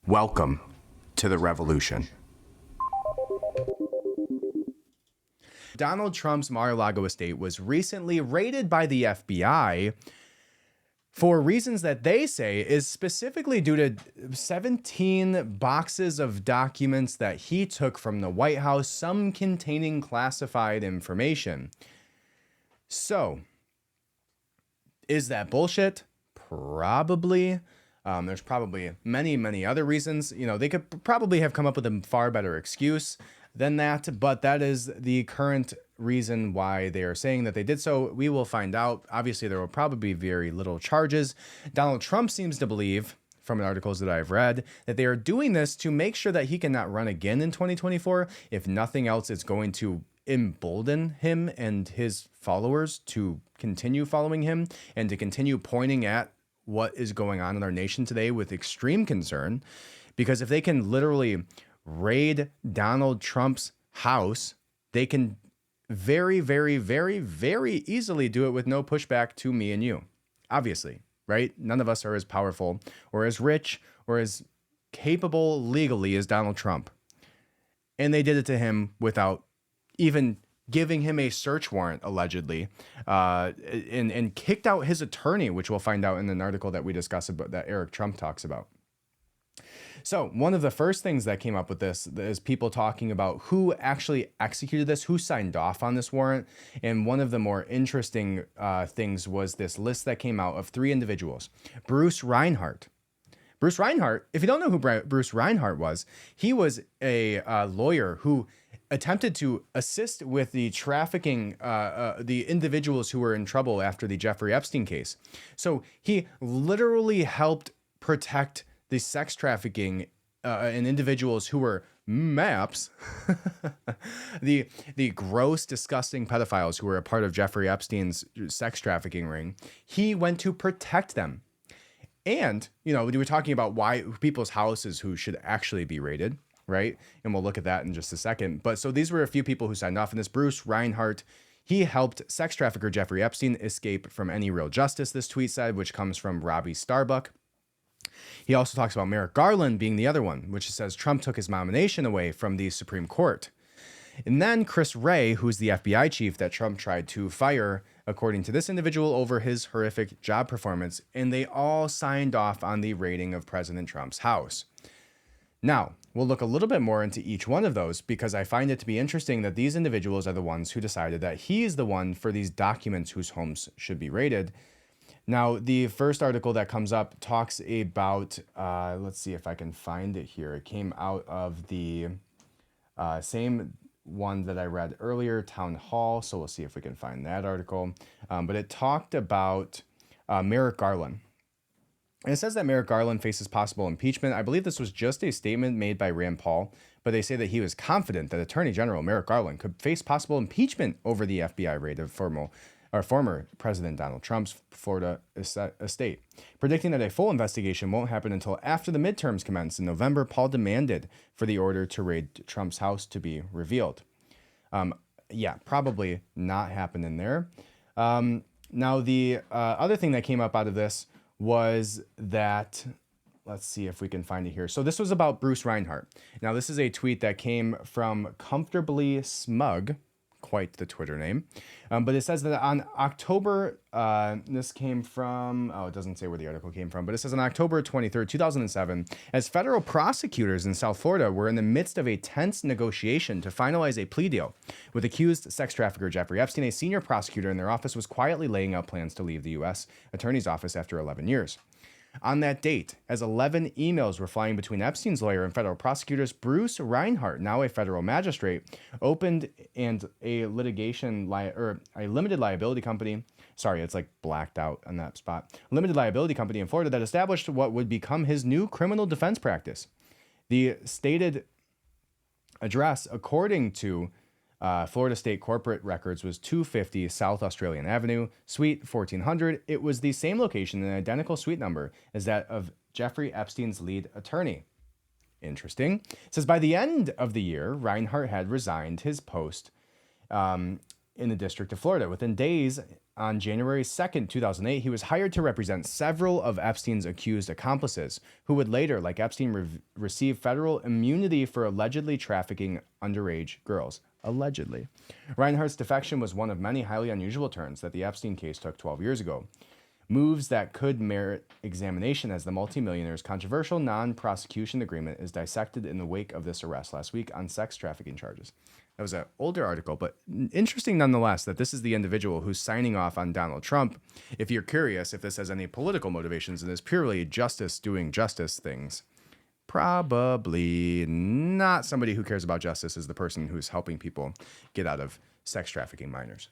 Welcome to the revolution. Donald Trump's Mar-a-Lago estate was recently raided by the FBI for reasons that they say is specifically due to 17 boxes of documents that he took from the White House, some containing classified information. So, is that bullshit? Probably. There's probably many other reasons. You know, they could probably have come up with a far better excuse than that, but that is the current reason why they are saying that they did so. We will find out. Obviously, there will probably be very little charges. Donald Trump seems to believe, from articles that I've read, that they are doing this to make sure that he cannot run again in 2024. If nothing else, it's going to embolden him and his followers to continue following him and to continue pointing at what is going on in our nation today with extreme concern. Because if they can literally raid Donald Trump's house, they can very easily do it with no pushback to me and you. Obviously, right? None of us are as powerful or as rich or as capable legally as Donald Trump. And they did it to him without even giving him a search warrant, allegedly, and kicked out his attorney, which we'll find out in an article that we discuss about, that Eric Trump talks about. So one of the first things that came up with this is people talking about who actually executed this, who signed off on this warrant. And one of the more interesting things was this list that came out of 3 individuals. Bruce Reinhart. Bruce Reinhart, if you don't know who Bruce Reinhart was, he was a lawyer who attempted to assist with the trafficking, the individuals who were in trouble after the Jeffrey Epstein case. So he literally helped protect the sex trafficking and individuals who were MAPS, the gross, disgusting pedophiles who were a part of Jeffrey Epstein's sex trafficking ring. He went to protect them. And, you know, we were talking about why people's houses who should actually be raided, right? And we'll look at that in just a second. But so these were a few people who signed off on this. Bruce Reinhart, he helped sex trafficker Jeffrey Epstein escape from any real justice, this tweet said, which comes from Robbie Starbuck. He also talks about Merrick Garland being the other one, which says Trump took his nomination away from the Supreme Court. And then Chris Wray, who's the FBI chief that Trump tried to fire, according to this individual, over his horrific job performance. And they all signed off on the raiding of President Trump's house. Now, we'll look a little bit more into each one of those because I find it to be interesting that these individuals are the ones who decided that he is the one for these documents whose homes should be raided. Now, the first article that comes up talks about, let's see if I can find it here. It came out of the same one that I read earlier, Town Hall. So we'll see if we can find that article. But it talked about Merrick Garland. And it says that Merrick Garland faces possible impeachment. I believe this was just a statement made by Rand Paul, but they say that he was confident that Attorney General Merrick Garland could face possible impeachment over the FBI raid of former President Donald Trump's Florida estate. Predicting that a full investigation won't happen until after the midterms commence in November, Paul demanded for the order to raid Trump's house to be revealed. Yeah, probably not happening there. Now, the other thing that came up out of this was that, let's see if we can find it here. So this was about Bruce Reinhart. Now, this is a tweet that came from Comfortably Smug, quite the Twitter name. But it says that on October, this came from, it doesn't say where the article came from, but it says on October 23rd, 2007, as federal prosecutors in South Florida were in the midst of a tense negotiation to finalize a plea deal with accused sex trafficker Jeffrey Epstein, a senior prosecutor in their office was quietly laying out plans to leave the U.S. Attorney's Office after 11 years. On that date, as 11 emails were flying between Epstein's lawyer and federal prosecutors, Bruce Reinhart, now a federal magistrate, opened a limited liability company. Sorry, it's like blacked out on that spot. A limited liability company in Florida that established what would become his new criminal defense practice. The stated address, according to Florida State Corporate Records, was 250 South Australian Avenue, Suite 1400. It was the same location and identical suite number as that of Jeffrey Epstein's lead attorney. Interesting. It says by the end of the year, Reinhart had resigned his post in the District of Florida. Within days, on January 2nd, 2008, he was hired to represent several of Epstein's accused accomplices, who would later, like Epstein, receive federal immunity for allegedly trafficking underage girls. Allegedly. Reinhardt's defection was one of many highly unusual turns that the Epstein case took 12 years ago. Moves that could merit examination, as the multimillionaire's controversial non-prosecution agreement is dissected in the wake of this arrest last week on sex trafficking charges. That was an older article, but interesting nonetheless that this is the individual who's signing off on Donald Trump. If you're curious if this has any political motivations and is purely justice doing justice things, probably not. Somebody who cares about justice is the person who's helping people get out of sex trafficking minors.